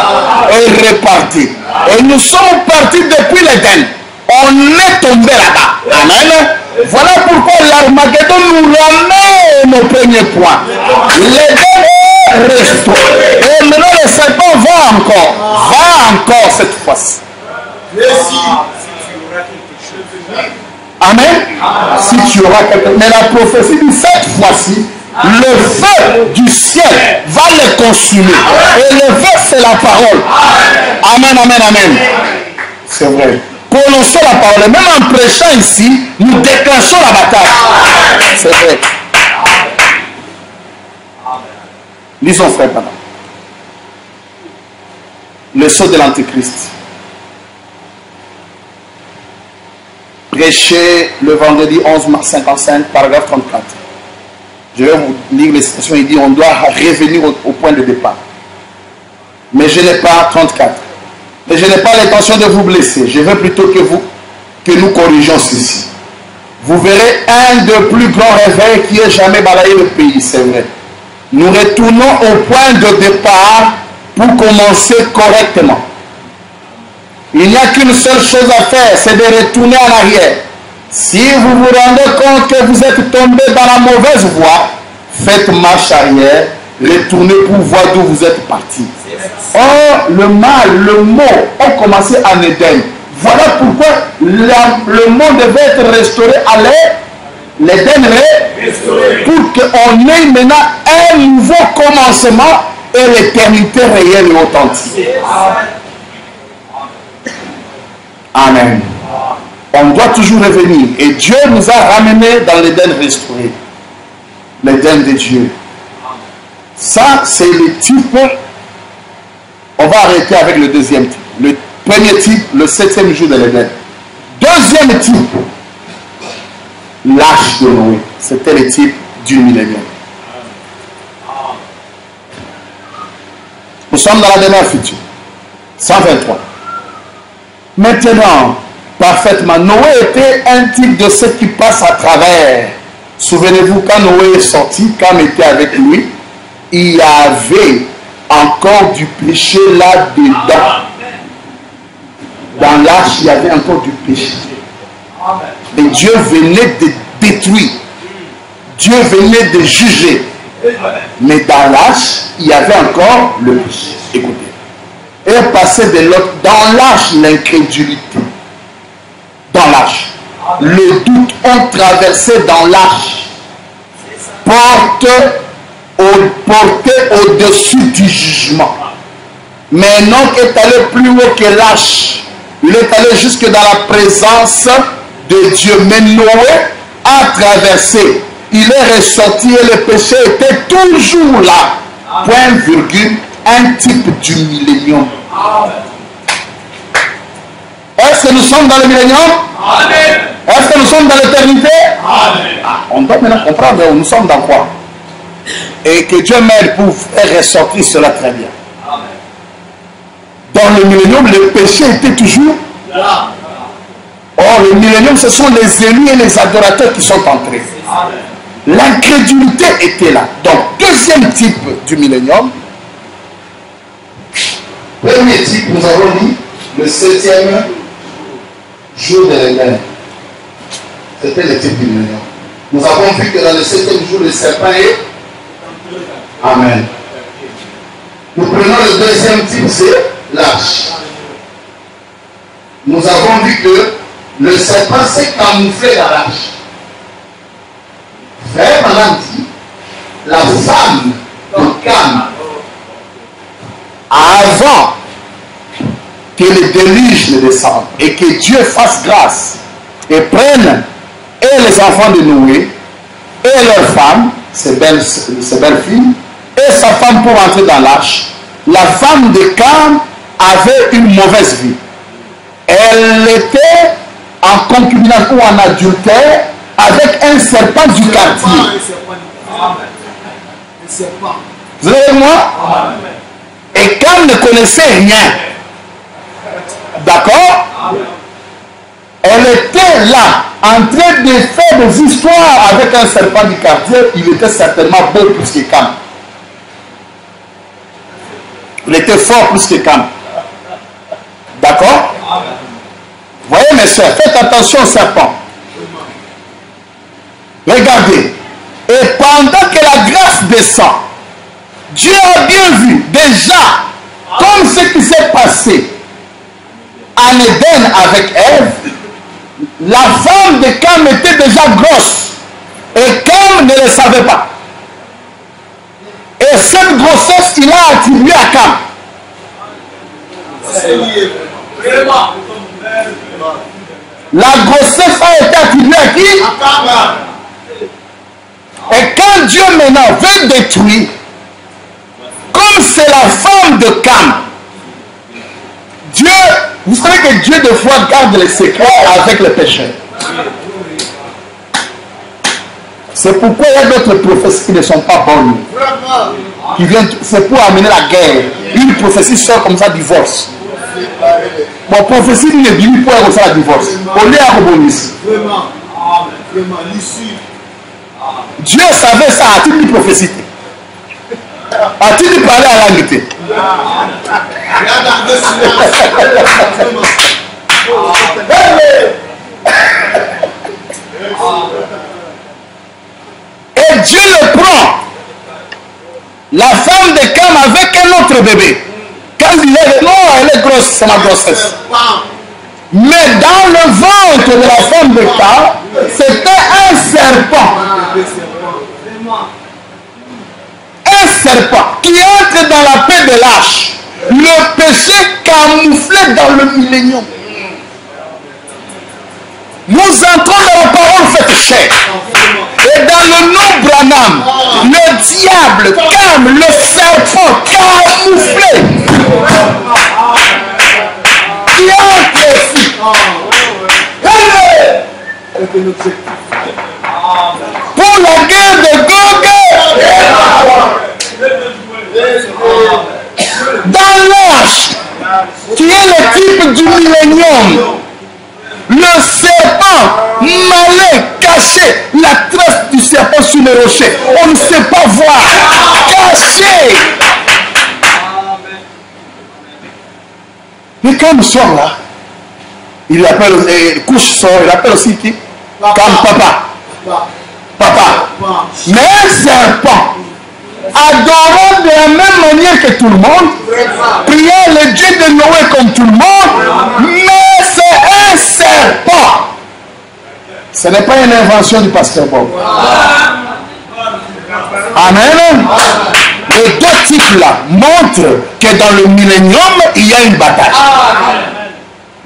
et repartez. Et nous sommes partis depuis l'Éden. On est tombé là-bas. Amen. Voilà pourquoi l'Armageddon nous ramène au premier point. L'Éden est restauré. Et maintenant le serpent va encore cette fois-ci. Amen. Si tu auras quelque chose. Mais la prophétie dit cette fois-ci, le feu du ciel va les consumer. Et le feu, c'est la parole. Amen, amen, amen. C'est vrai. Prononcez la parole. Même en prêchant ici, nous déclenchons la bataille. C'est vrai. Lisons, frère, pardon. Le sceau de l'Antéchrist. Prêché le vendredi 11 mars 55, paragraphe 34. Je vais vous lire les citations. Il dit on doit revenir au point de départ. Mais je n'ai pas 34. Mais je n'ai pas l'intention de vous blesser. Je veux plutôt que nous corrigions ceci. Vous verrez un des plus grands réveils qui ait jamais balayé le pays, c'est vrai. Nous retournons au point de départ pour commencer correctement. Il n'y a qu'une seule chose à faire, c'est de retourner en arrière. Si vous vous rendez compte que vous êtes tombé dans la mauvaise voie, faites marche arrière, retournez pour voir d'où vous êtes parti. Or, le mal, le mot ont commencé en Éden. Voilà pourquoi le monde devait être restauré L'Éden pour qu'on ait maintenant un nouveau commencement et l'éternité réelle et authentique. Amen. On doit toujours revenir. Et Dieu nous a ramenés dans l'Éden restauré. L'Éden de Dieu. Ça, c'est le type. On va arrêter avec le deuxième type. Le premier type, le 7e jour de l'Éden. Deuxième type, l'arche de Noé. C'était le type du millénium. Nous sommes dans la demeure future. 123. Maintenant, parfaitement, Noé était un type de ceux qui passent à travers. Souvenez-vous, quand Noé est sorti, quand on était avec lui, il y avait encore du péché là-dedans. Dans l'arche, il y avait encore du péché. Et Dieu venait de détruire. Dieu venait de juger. Mais dans l'arche, il y avait encore le péché. Écoutez. Et passer de l'autre. Dans l'arche, l'incrédulité. Dans l'arche. Le doute ont traversé dans l'arche. Porté au-dessus du jugement. Mais Enoch est allé plus haut que l'arche. Il est allé jusque dans la présence de Dieu. Mais Noé a traversé. Il est ressorti et le péché était toujours là. Point virgule, un type du millénium. Est-ce que nous sommes dans le millénium? Est-ce que nous sommes dans l'éternité? On doit maintenant comprendre où nous sommes dans quoi. Et que Dieu m'aide pour faire ressortir cela très bien. Dans le millénium, le péché était toujours là. Or, le millénium, ce sont les élus et les adorateurs qui sont entrés. L'incrédulité était là. Donc, deuxième type du millénium. Premier type, nous avons dit le 7e jour de l'Éden. C'était le type du millénium. Nous avons vu que dans le 7e jour, le serpent est. Amen. Nous prenons le deuxième type, c'est l'arche. Nous avons vu que le serpent s'est camouflé dans l'arche. Frère Madame dit, la femme de Cam, avant que le déluge ne descende et que Dieu fasse grâce et prenne et les enfants de Noé et leurs femmes, ses belles filles, et sa femme pour entrer dans l'arche, la femme de Cam avait une mauvaise vie. Elle était en concubinage ou en adultère avec un serpent du quartier. Vous êtes avec moi? Et Cam ne connaissait rien. D'accord? Elle était là, en train de faire des histoires avec un serpent du quartier. Il était certainement beau plus que Cam. Il était fort plus que Cam. D'accord? Voyez mes soeurs, faites attention au serpent. Regardez. Et pendant que la grâce descend, Dieu a bien vu déjà comme ce qui s'est passé en Éden avec Ève. La femme de Cam était déjà grosse et Cam ne le savait pas. Et cette grossesse, il a attribué à Cam. La grossesse a été attribuée à qui? Et quand Dieu maintenant veut détruire, comme c'est la femme de Cam, Dieu, vous savez que Dieu des fois garde les secrets avec les pécheurs. C'est pourquoi il y a d'autres prophéties qui ne sont pas bonnes. Qui viennent, c'est pour amener la guerre. Une prophétie sort comme ça, divorce. Bon, prophétie d'une Bible pour comme ça, la divorce. On est à Robonis. Dieu savait ça, a-t-il dit prophétie? A-t-il dit parler à la langue? Et Dieu le prend. La femme de Cam avec un autre bébé. Quand il est non, elle est grosse, c'est ma grossesse. Mais dans le ventre de la femme de Cam, c'était un serpent. Un serpent qui entre dans la paix de l'âge. Le péché camouflé dans le millénium. Nous entrons dans la parole faite chair. Et dans le nom Branham, le diable, comme le serpent camouflé, qui entre ici. Pour la guerre de Gog, dans l'âge, qui est le type du millénium, le serpent malin caché, la trace du serpent sur le rocher, on ne sait pas voir, caché. Mais quand nous sommes là, il appelle, couche sort, il appelle aussi qui? Comme papa. Papa. Mais un serpent, adorant de la même manière que tout le monde, priant le Dieu de Noé comme tout le monde, mais c'est un serpent. Ce n'est pas une invention du pasteur Bob. Amen. Les deux types-là montrent que dans le millénium, il y a une bataille.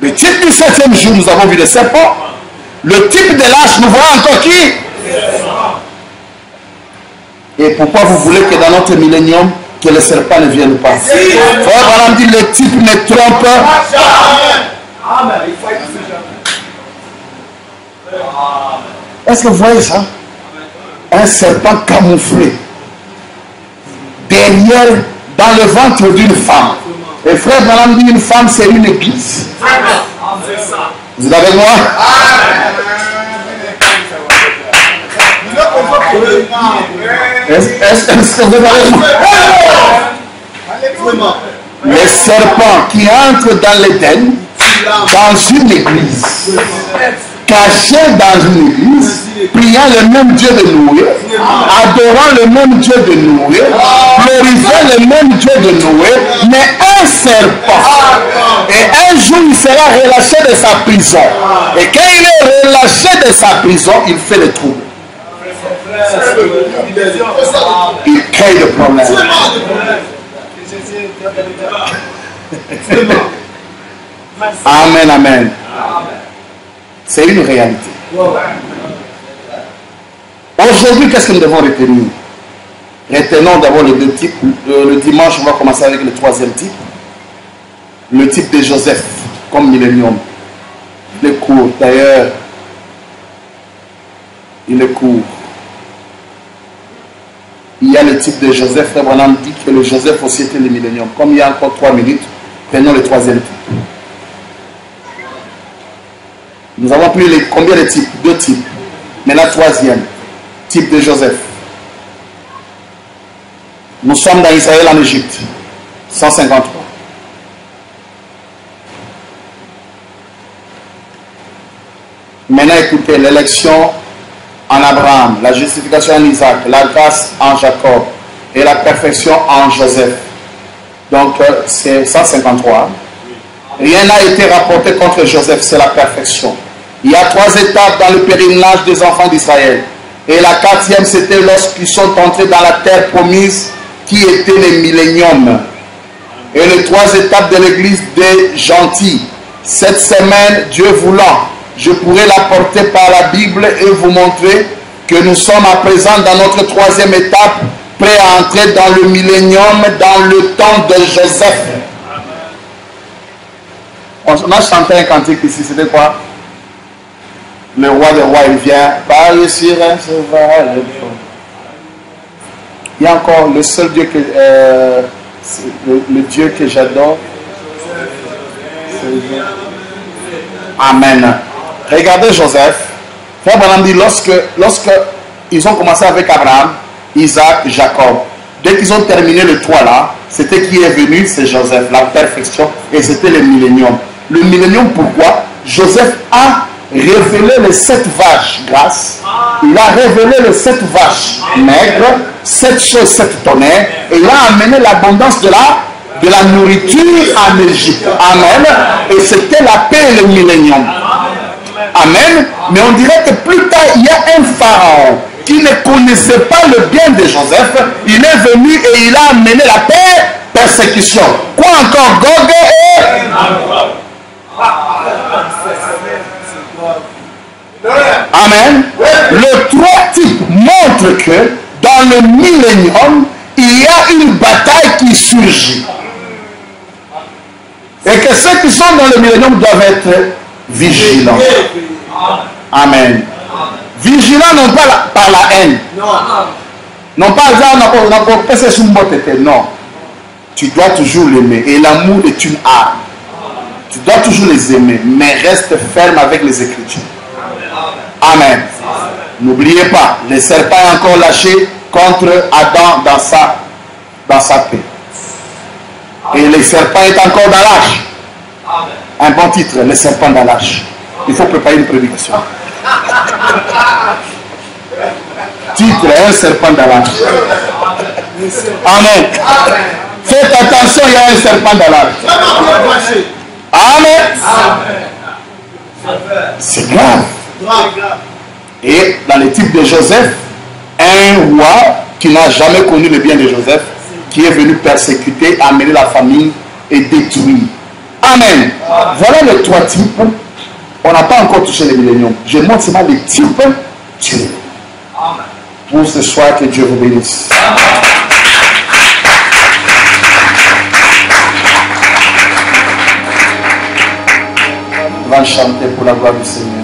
Le type du 7e jour, nous avons vu le serpent. Le type de l'âge, nous voyons encore qui? Et pourquoi vous voulez que dans notre millénium, que le serpent ne vienne pas? Frère Branham dit, le type ne trompe pas. Est-ce que vous voyez ça? Un serpent camouflé derrière, dans le ventre d'une femme. Et frère Branham dit, une femme, c'est une église. Vous êtes avec moi? Est-ce que vous êtes avec moi? Les serpents qui entrent dans l'Éden, dans une église, cachés dans une église, priant le même Dieu de Noé, adorant le même Dieu de Noé, glorifiant le même Dieu de Noé, mais un serpent. Et un jour, il sera relâché de sa prison. Et quand il est relâché de sa prison, il fait le trouble. Il crée le problème. Amen, amen. C'est une réalité. Aujourd'hui, qu'est-ce que nous devons retenir? Retenons d'abord les deux types. Le dimanche, on va commencer avec le troisième type. Le type de Joseph, comme millénium. Il est court. D'ailleurs, il est court. Il y a le type de Joseph. Frère Branham dit que le Joseph aussi était le millénium. Comme il y a encore 3 minutes, prenons le troisième type. Nous avons pris combien de types? 2 types. Mais la troisième, type de Joseph. Nous sommes dans Israël en Égypte. 153. Maintenant écoutez, l'élection en Abraham, la justification en Isaac, la grâce en Jacob et la perfection en Joseph. Donc c'est 153. Rien n'a été rapporté contre Joseph, c'est la perfection. Il y a 3 étapes dans le pèlerinage des enfants d'Israël. Et la 4e, c'était lorsqu'ils sont entrés dans la terre promise, qui était le millénium. Et les 3 étapes de l'église des gentils. Cette semaine, Dieu voulant, je pourrai l'apporter par la Bible et vous montrer que nous sommes à présent dans notre 3e étape, prêts à entrer dans le millénium, dans le temps de Joseph. On a chanté un cantique ici, c'était quoi? Le roi des rois, il vient par sur un cheval. Il y a encore le seul Dieu que le Dieu que j'adore. Amen. Regardez Joseph. Frère Branham dit lorsque ils ont commencé avec Abraham, Isaac, Jacob, dès qu'ils ont terminé le 3 là, c'était qui est venu? C'est Joseph, la perfection, et c'était le millénium. Le millénium, pourquoi? Joseph a révélé les 7 vaches grasses, il a révélé les 7 vaches maigres, 7 choses, 7 tonnerres, et il a amené l'abondance de la nourriture en Égypte. Amen. Et c'était la paix et le millénium. Amen. Mais on dirait que plus tard, il y a un pharaon qui ne connaissait pas le bien de Joseph. Il est venu et il a amené la paix, persécution. Quoi encore? Gog et... Amen. Le trois types montrent que dans le millénium, il y a une bataille qui surgit. Et que ceux qui sont dans le millénium doivent être vigilants. Amen. Vigilants non pas par la haine. Non pas non. Tu dois toujours l'aimer. Et l'amour est une arme. Tu dois toujours les aimer. Mais reste ferme avec les Écritures. Amen. N'oubliez pas, le serpent est encore lâché contre Adam dans sa paix. Et le serpent est encore dans l'âge. Un bon titre, le serpent dans l'âge. Il faut préparer une prédication. Titre, un serpent dans l'âge. Amen. Faites attention, il y a un serpent dans l'âge. Amen. C'est grave. Et dans le type de Joseph, un roi qui n'a jamais connu le bien de Joseph, qui est venu persécuter, amener la famille et détruire. Amen. Voilà les trois types. On n'a pas encore touché les milléniums. Je montre seulement les types. Pour ce soir, que Dieu vous bénisse. On va chanter pour la gloire du Seigneur.